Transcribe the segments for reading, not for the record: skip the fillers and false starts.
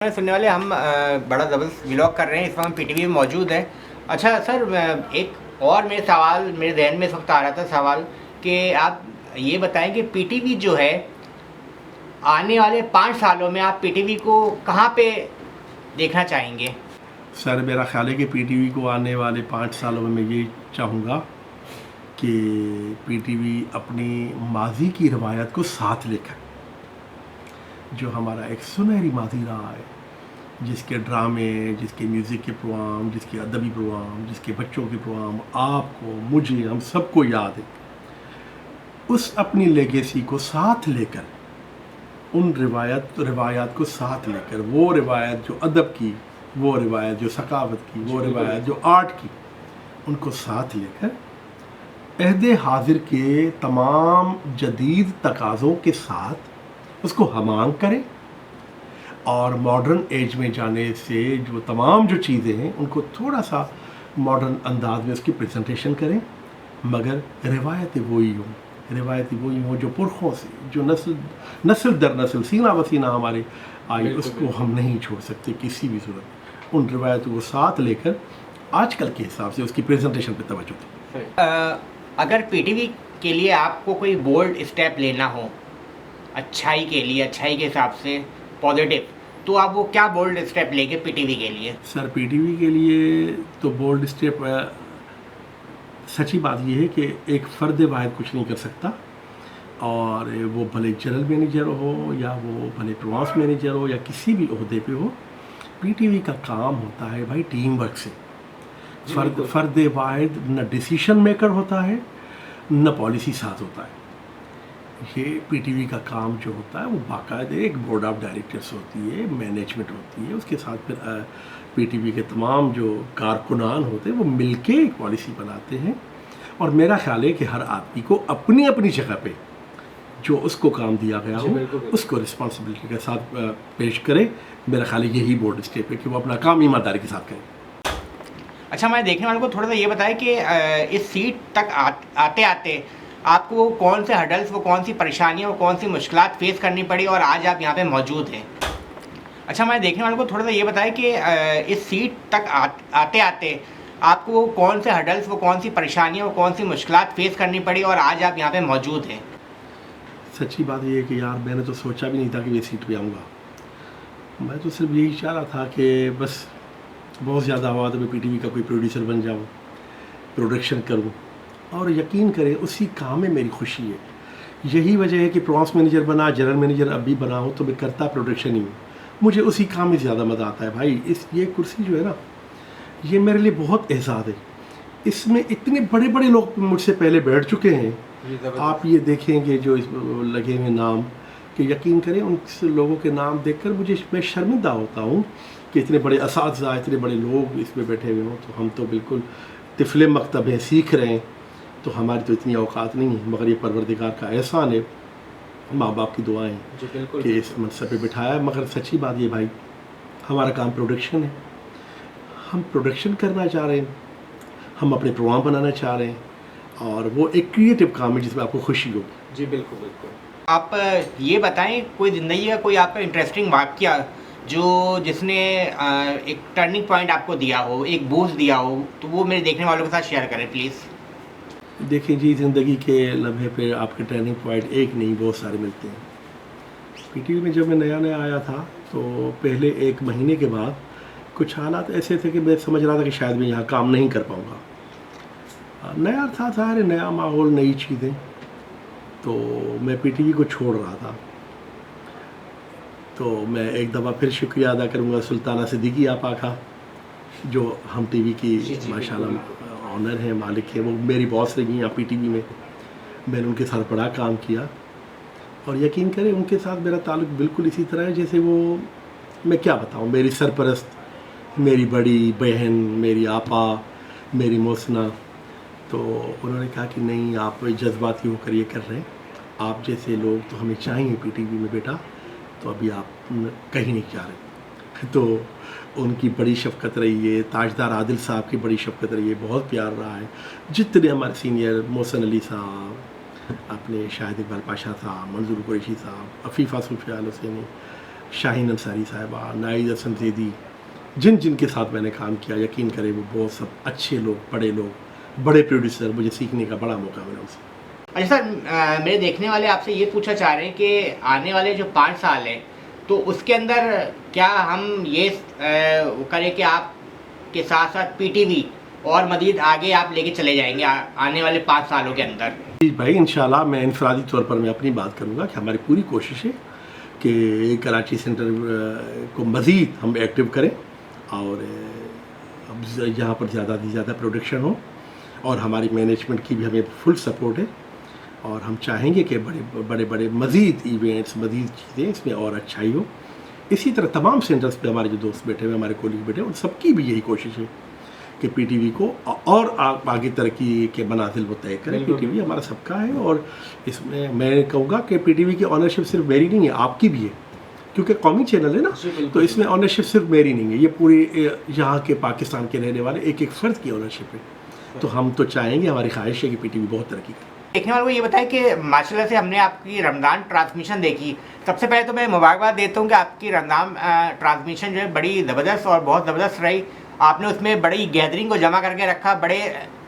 सुनने वाले हम बड़ा ज़बरदस्त व्लॉग कर रहे हैं। इस वक्त हम पीटीवी में मौजूद हैं। अच्छा सर, एक और मेरे जहन में इस वक्त आ रहा था सवाल कि आप ये बताएं कि पीटीवी जो है आने वाले 5 सालों में आप पीटीवी को कहाँ पे देखना चाहेंगे? सर मेरा ख्याल है कि पीटीवी को आने वाले 5 सालों में मैं ये चाहूँगा कि पीटीवी अपनी माजी की रवायत को साथ लेकर, जो हमारा एक सुनहरी माजी रहा है, जिसके ड्रामे, जिसके म्यूज़िक के प्रोग्राम, जिसके अदबी प्रोग्राम, जिसके बच्चों के प्रोग्राम आपको, मुझे, हम सबको याद है, उस अपनी लेगेसी को साथ लेकर, उन रिवायात को साथ लेकर, वो रिवायत जो अदब की, वो रिवायत जो सकावत की, वो रिवायत जो आर्ट की, उनको साथ लेकर अहदे हाजिर के तमाम जदीद तकाज़ों के साथ उसको हमांग करें और मॉडर्न एज में जाने से जो तमाम जो चीज़ें हैं उनको थोड़ा सा मॉडर्न अंदाज में उसकी प्रेजेंटेशन करें, मगर रिवायतें वही हों जो पुरखों से, जो नस्ल दर नस्ल, सीना ब सीना हमारे आई, उसको हम नहीं छोड़ सकते किसी भी सूरत। उन रिवायतों को साथ लेकर आजकल के हिसाब से उसकी प्रेजेंटेशन पे तवज्जो दें। अगर पीटीवी के लिए आपको कोई बोल्ड स्टेप लेना हो अच्छाई के लिए, अच्छाई के हिसाब से पॉजिटिव, तो आप वो क्या बोल्ड स्टेप लेंगे पीटीवी के लिए? सर पीटीवी के लिए तो बोल्ड स्टेप, सच्ची बात यह है कि एक फ़र्द वाहिद कुछ नहीं कर सकता, और वो भले जनरल मैनेजर हो या वो भले प्रवास मैनेजर हो या किसी भी ओहदे पे हो, पीटीवी का काम होता है भाई टीम वर्क से। फ़र्द वाहिद न डिसीशन मेकर होता है न पॉलिसी साथ होता है। ये पीटीवी का काम जो होता है वो बाकायदे एक बोर्ड ऑफ डायरेक्टर्स होती है, मैनेजमेंट होती है, उसके साथ फिर पीटीवी के तमाम जो कारकुनान होते हैं वो मिलके एक पॉलिसी बनाते हैं। और मेरा ख्याल है कि हर आदमी को अपनी अपनी जगह पे जो उसको काम दिया गया हो उसको रिस्पॉन्सिबिलिटी के साथ पेश करे। मेरा ख्याल है यही बोर्ड स्टेप है कि वो अपना काम ईमानदारी के साथ करें। अच्छा, मैं देखने वालों को थोड़ा सा ये बताएं कि इस सीट तक आते आते आपको कौन से हर्डल्स, वो कौन सी परेशानियाँ, वो कौन सी मुश्किलात फेस करनी पड़ी और आज आप यहाँ पे मौजूद हैं? अच्छा, मैं देखने वालों को थोड़ा सा ये बताएं कि इस सीट तक आते आते आपको कौन से हर्डल्स, वो कौन सी परेशानियाँ, वो कौन सी मुश्किलात फेस करनी पड़ी और आज आप यहाँ पे मौजूद हैं? सच्ची बात ये है कि यार मैंने तो सोचा भी नहीं था कि मैं सीट पे आऊँगा। मैं तो सिर्फ यही चाह रहा था कि बस बहुत ज़्यादा हुआ तो मैं पीटीवी का कोई प्रोड्यूसर बन जाऊँ, प्रोडक्शन करूँ, और यकीन करें उसी काम में मेरी खुशी है। यही वजह है कि प्रॉन्स मैनेजर बना, जनरल मैनेजर अभी बना हूँ तो मैं करता प्रोडक्शन ही हूँ। मुझे उसी काम में ज़्यादा मज़ा आता है भाई। ये कुर्सी जो है ना, ये मेरे लिए बहुत एहसास है। इसमें इतने बड़े बड़े लोग मुझसे पहले बैठ चुके हैं। आप ये देखेंगे जो इस लगे हुए नाम, कि यकीन करें उन लोगों के नाम देखकर मैं शर्मिंदा होता हूँ कि इतने बड़े असातिज़ा, इतने बड़े लोग इसमें बैठे हुए हों। तो हम तो बिल्कुल तिफले मकतब हैं, सीख रहे हैं, तो हमारी तो इतनी औकात नहीं है, मगर ये परवरदिगार का एहसान है, माँ बाप की दुआएं कि इस मनसब पे बिठाया है। मगर सच्ची बात ये भाई, हमारा काम प्रोडक्शन है, हम प्रोडक्शन करना चाह रहे हैं, हम अपने प्रोग्राम बनाना चाह रहे हैं, और वो एक क्रिएटिव काम है जिसमें आपको खुशी हो। जी बिल्कुल बिल्कुल। आप ये बताएं कोई ज़िंदगी का कोई आपका इंटरेस्टिंग वाक़या जिसने एक टर्निंग पॉइंट आपको दिया हो, एक बूस्ट दिया हो, तो वो मेरे देखने वालों के साथ शेयर करें प्लीज़। देखिए जी, ज़िंदगी के लम्हे पे आपके टर्निंग पॉइंट एक नहीं बहुत सारे मिलते हैं। पीटीवी में जब मैं नया नया आया था तो पहले 1 महीने के बाद कुछ हालात ऐसे थे कि मैं समझ रहा था कि शायद मैं यहाँ काम नहीं कर पाऊँगा। नया था सारे, नया माहौल, नई चीज़ें, तो मैं पीटीवी को छोड़ रहा था। तो मैं एक दफ़ा फिर शुक्रिया अदा करूँगा सुल्ताना सिद्दीकी आपा का, जो हम टीवी की माशाल्लाह ऑनर है, मालिक है। वो मेरी बॉस रही यहाँ पीटीवी में। मैंने उनके साथ बड़ा काम किया, और यकीन करें उनके साथ मेरा ताल्लुक़ बिल्कुल इसी तरह है जैसे वो, मैं क्या बताऊँ, मेरी सरपरस्त, मेरी बड़ी बहन, मेरी आपा, मेरी मोहसिना। तो उन्होंने कहा कि नहीं, आप जज्बाती होकर ये कर रहे हैं, आप जैसे लोग तो हमें चाहिए पीटीवी में बेटा, तो अभी आप कहीं नहीं जा रहे। तो उनकी बड़ी शफ़क़त रही है, ताजदार आदिल साहब की बड़ी शफ़क़त रही है, बहुत प्यार रहा है। जितने हमारे सीनियर, मोहसिन अली साहब, अपने शाहिद इकबाल पाशा साहब, मंजूर कुरैशी साहब, अफ़ीफ़ा सुफ़ियान हुसैनी, शाहीन अंसारी साहिबा, नाइद हसन ज़ैदी, जिन जिन के साथ मैंने काम किया, यकीन करें वो बहुत सब अच्छे लोग, बड़े लोग, बड़े प्रोड्यूसर, मुझे सीखने का बड़ा मौका मिला उनसे। अच्छा सर, मेरे देखने वाले आपसे ये पूछना चाह रहे हैं कि आने वाले जो 5 साल हैं तो उसके अंदर क्या हम ये वो करें कि आपके साथ साथ पीटीवी और मज़ीद आगे आप लेके चले जाएंगे आने वाले 5 सालों के अंदर? जी भाई, इंशाल्लाह मैं इनफरादी तौर पर मैं अपनी बात करूँगा कि हमारी पूरी कोशिश है कि कराची सेंटर को मज़ीद हम एक्टिव करें और अब यहाँ पर ज़्यादा से ज़्यादा प्रोडक्शन हो और हमारी मैनेजमेंट की भी हमें फुल सपोर्ट है और हम चाहेंगे कि बड़े बड़े मज़ीद इवेंट्स, मज़ीद चीज़ें इसमें और अच्छाई हो। इसी तरह तमाम सेंटर्स पे हमारे जो दोस्त बैठे हुए, हमारे कोलीग बैठे हैं, उन सबकी भी यही कोशिश है कि पीटीवी को और आगे तरक्की के मनाजिल वो तय करें। पीटीवी हमारा सबका है और इसमें मैं कहूँगा कि पीटीवी की ऑनरशिप सिर्फ मेरी नहीं है, आपकी भी है, क्योंकि कौमी चैनल है ना, तो इसमें ऑनरशिप सिर्फ मेरी नहीं है, ये पूरी यहाँ के पाकिस्तान के रहने वाले एक एक फ़र्द की ऑनरशिप है। तो हम तो चाहेंगे, हमारी ख्वाहिश है कि पीटीवी बहुत तरक्की करे। देखने वालों को ये बताएं कि माशाल्लाह से हमने आपकी रमज़ान ट्रांसमिशन देखी। सबसे पहले तो मैं मुबारकबाद देता हूँ कि आपकी रमज़ान ट्रांसमिशन जो है बड़ी ज़बरदस्त और बहुत ज़बरदस्त रही। आपने उसमें बड़ी गैदरिंग को जमा करके रखा, बड़े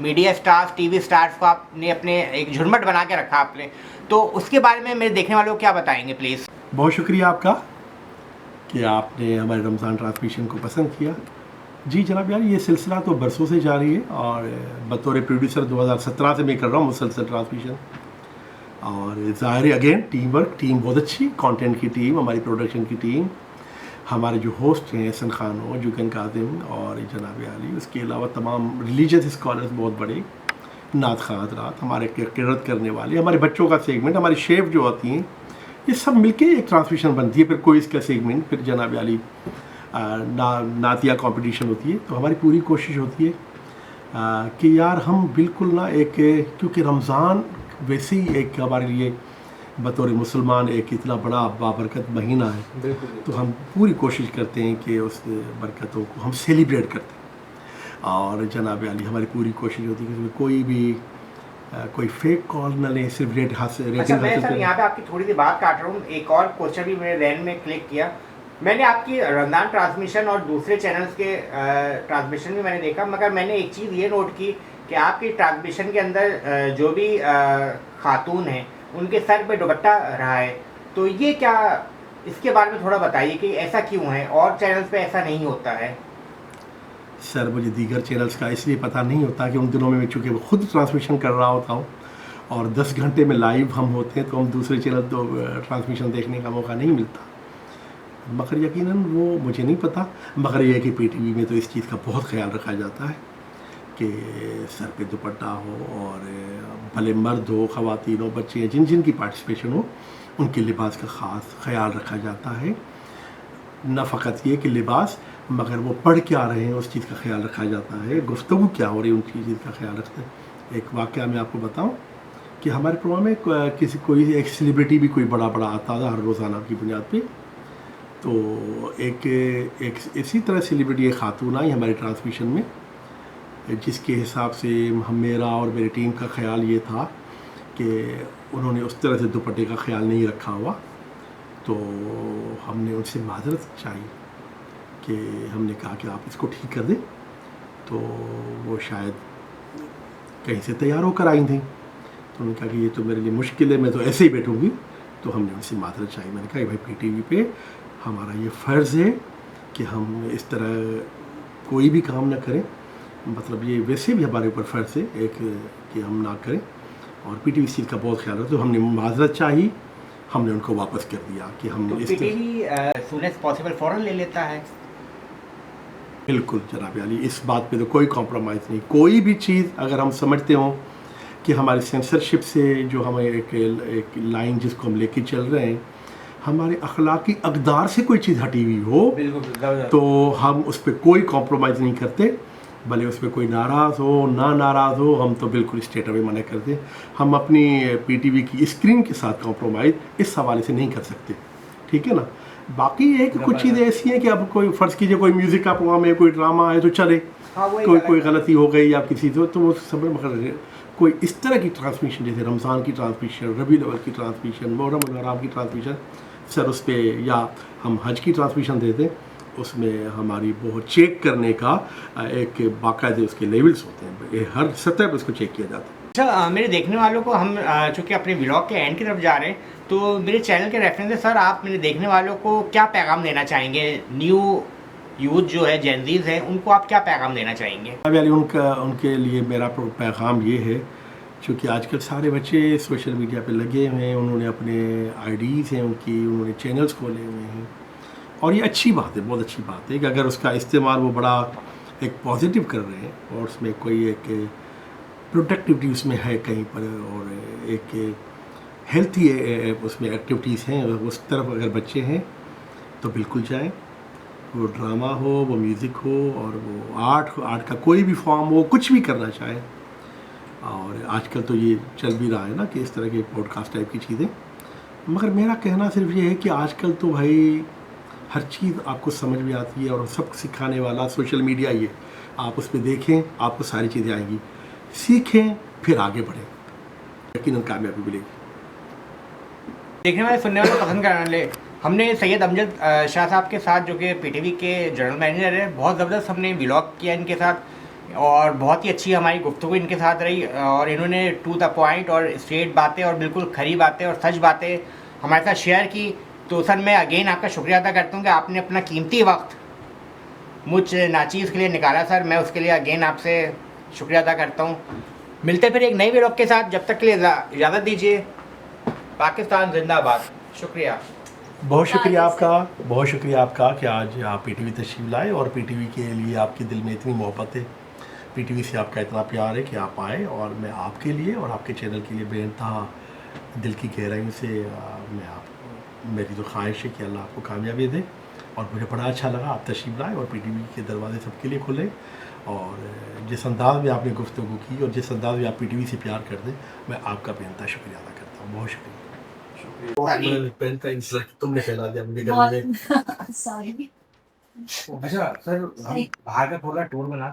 मीडिया स्टार्स, टीवी स्टार्स को आपने अपने एक झुरमट बना के रखा आपने। तो उसके बारे में मेरे देखने वालों को क्या बताएंगे प्लीज़? बहुत शुक्रिया आपका कि आपने हमारे रमज़ान ट्रांसमिशन को पसंद किया। जी जनाब यार, ये सिलसिला तो बरसों से जारी है और बतौर प्रोड्यूसर 2017 से मैं कर रहा हूँ मुसलसल ट्रांसमिशन और ज़ाहिर अगेन टीम वर्क, टीम बहुत अच्छी, कंटेंट की टीम, हमारी प्रोडक्शन की टीम, हमारे जो होस्ट हैं एहसन खान हो, जुगन कादिम और जनाब अली, उसके अलावा तमाम रिलीजियस स्कॉलर्स बहुत बड़े, नात खां हज़रात, हमारे किरत करने वाले, हमारे बच्चों का सेगमेंट, हमारी शेफ जो होती हैं, ये सब मिलके एक ट्रांसमिशन बनती है। फिर कोई इसका सेगमेंट, फिर जनाब अली नातिया कंपटीशन होती है। तो हमारी पूरी कोशिश होती है कि यार हम बिल्कुल ना एक, क्योंकि रमज़ान वैसे ही एक हमारे लिए बतौर मुसलमान एक इतना बड़ा बाबरकत महीना है, तो हम पूरी कोशिश करते हैं कि उस बरकतों को हम सेलिब्रेट करते हैं। और जनाब अली हमारी पूरी कोशिश होती है कि उसमें कोई भी कोई फेक कॉल न लें, सिर्फ रेटिंग अच्छा, मैं सर यहाँ पे आपकी थोड़ी सी बात काट रहा हूँ। एक और क्वेश्चन भी मेरे रैन में क्लिक किया। मैंने आपकी रमज़ान ट्रांसमिशन और दूसरे चैनल्स के ट्रांसमिशन भी मैंने देखा, मगर मैंने एक चीज़ ये नोट की कि आपकी ट्रांसमिशन के अंदर जो भी खातून हैं उनके सर पे दुपट्टा रहा है। तो ये क्या, इसके बारे में थोड़ा बताइए कि ऐसा क्यों है और चैनल्स पे ऐसा नहीं होता है? सर मुझे दीगर चैनल्स का इसलिए पता नहीं होता कि उन दिनों में चूँकि वो खुद ट्रांसमिशन कर रहा होता हूँ और 10 घंटे में लाइव हम होते हैं, तो हम दूसरे चैनल तो ट्रांसमिशन देखने का मौका नहीं मिलता। मगर यकीनन वो मुझे नहीं पता, मगर ये है कि पीटीवी में तो इस चीज़ का बहुत ख्याल रखा जाता है कि सर पे दुपट्टा हो और भले मर्द हो, ख़वातीन हो, बच्चे, जिन जिन की पार्टिसिपेशन हो, उनके लिबास का ख़ास ख्याल रखा जाता है। न फ़कत ये कि लिबास, मगर वो पढ़ क्या रहे हैं उस चीज़ का ख्याल रखा जाता है, गुफ्तगू क्या हो रही है उन चीज़ का ख्याल रखते हैं। एक वाक़या मैं आपको बताऊं कि हमारे प्रोग्राम में कोई एक सेलिब्रिटी भी कोई बड़ा आता था हर रोज़ाना की बुनियाद पे। तो एक इसी तरह सेलिब्रिटी एक खातून आई हमारे ट्रांसमिशन में, जिसके हिसाब से मेरा और मेरी टीम का ख्याल ये था कि उन्होंने उस तरह से दुपट्टे का ख्याल नहीं रखा हुआ। तो हमने उनसे माजरत चाहिए कि हमने कहा कि आप इसको ठीक कर दें, तो वो शायद कहीं से तैयार होकर आई थी। तो उन्होंने कहा कि ये तो मेरे लिए मुश्किल है, मैं तो ऐसे ही बैठूँगी। तो हमने उनसे माजरत चाहिए। मैंने कहा कि भाई पीटीवी पे हमारा ये फ़र्ज़ है कि हम इस तरह कोई भी काम ना करें, मतलब ये वैसे भी हमारे ऊपर फ़र्ज़ है एक कि हम ना करें, और पीटीवी इस चीज़ का बहुत ख्याल रखते। तो हमने माजरत चाहिए, हमने उनको वापस कर दिया कि हम तो पीटीवी सून एज़ पॉसिबल फ़ौरन ले लेता है। बिल्कुल जनाब अली, इस बात पे तो कोई कॉम्प्रोमाइज़ नहीं। कोई भी चीज़ अगर हम समझते हों कि हमारी सेंसरशिप से जो हमें एक लाइन जिसको हम लेके चल रहे हैं, हमारे अखलाकी अक़दार से कोई चीज़ हटी हुई हो, तो हम उस पर कोई कॉम्प्रोमाइज़ नहीं करते। भले उस पर कोई नाराज़ हो ना नाराज़ हो, हम तो बिल्कुल स्ट्रेट अवे मना करते। हम अपनी पीटीवी की स्क्रीन के साथ कॉम्प्रोमाइज़ इस हवाले से नहीं कर सकते, ठीक है ना। बाकी ये है कि कुछ चीज़ें ऐसी हैं कि अब कोई फ़र्ज़ कीजिए कोई म्यूज़िक का प्रोग्राम है, कोई ड्रामा है, तो चले। हाँ, कोई गलती हो गई या किसी से, तो वो सब, मगर कोई इस तरह की ट्रांसमिशन जैसे रमज़ान की ट्रांसमिशन, रबी अव्वल की ट्रांसमिशन, मुहर्रम और हराम की ट्रांसमिशन, सर उस पर, या हम हज की ट्रांसमिशन देते हैं, उसमें हमारी बहुत चेक करने का एक बाकायदे उसके लेवल्स होते हैं, ये हर सतह पर उसको चेक किया जाता है। अच्छा, मेरे देखने वालों को हम चूँकि अपने व्लॉग के एंड की तरफ जा रहे हैं, तो मेरे चैनल के रेफरेंस से सर आप मेरे देखने वालों को क्या पैगाम देना चाहेंगे? न्यू यूथ जो है, जेनजीज हैं, उनको आप क्या पैगाम देना चाहेंगे? अभी उनके लिए मेरा पैगाम ये है, क्योंकि आजकल सारे बच्चे सोशल मीडिया पे लगे हुए हैं, उन्होंने अपने आईडीज़ हैं उनकी, उन्होंने चैनल्स खोले हुए हैं, और ये अच्छी बात है, बहुत अच्छी बात है कि अगर उसका इस्तेमाल वो बड़ा एक पॉजिटिव कर रहे हैं और उसमें कोई एक प्रोडक्टिविटी उसमें है कहीं पर, और एक हेल्थी उसमें एक्टिविटीज़ हैं, उस तरफ अगर बच्चे हैं तो बिल्कुल जाएं। वो ड्रामा हो, वो म्यूज़िक हो, और वो आर्ट का कोई भी फॉर्म हो, कुछ भी करना चाहें। और आजकल तो ये चल भी रहा है ना कि इस तरह के पॉडकास्ट टाइप की चीज़ें, मगर मेरा कहना सिर्फ ये है कि आजकल तो भाई हर चीज़ आपको समझ में आती है, और सब सिखाने वाला सोशल मीडिया ही है। आप उस पर देखें, आपको सारी चीज़ें आएंगी, सीखें, फिर आगे बढ़ें, यकीनन कामयाबी मिलेगी। देखने वाले, सुनने वाले, पसंद करने वाले, हमने सैयद अमजद शाह साहब के साथ, जो कि पीटीवी के जनरल मैनेजर है, बहुत ज़बरदस्त हमने व्लॉग किया इनके साथ, और बहुत ही अच्छी हमारी गुफ्तगू इनके साथ रही, और इन्होंने टू द पॉइंट और स्ट्रेट बातें और बिल्कुल खरी बातें और सच बातें हमारे साथ शेयर की। तो सर मैं अगेन आपका शुक्रिया अदा करता हूँ कि आपने अपना कीमती वक्त मुझ नाचीज़ के लिए निकाला सर, मैं उसके लिए अगेन आपसे शुक्रिया अदा करता हूँ। मिलते फिर एक नई व्लॉग के साथ, जब तक के लिए इजाज़त दीजिए। पाकिस्तान जिंदाबाद। शुक्रिया। बहुत शुक्रिया आपका, बहुत शुक्रिया आपका कि आज आप पीटीवी तशरीफ़ लाए, और पीटीवी के लिए आपके दिल में इतनी मोहब्बत है, पीटीवी से आपका इतना प्यार है कि आप आए, और मैं आपके लिए और आपके चैनल के लिए बेइंतहा दिल की गहराई से मेरी तो ख्वाहिश है कि अल्लाह आपको कामयाबी दे। और मुझे बड़ा अच्छा लगा आप तशरीफ़ लाए, और पीटीवी के दरवाजे सबके लिए खुले, और जिस अंदाज़ में आपने गुफ्तगू की और जिस अंदाज़ में आप पीटीवी से प्यार करते हैं, मैं आपका बेइंतहा शुक्रिया अदा करता हूँ। बहुत शुक्रिया। तुमने फैला दिया मुझे गले में। सॉरी। अच्छा सर, हम बाहर का थोड़ा टूर बना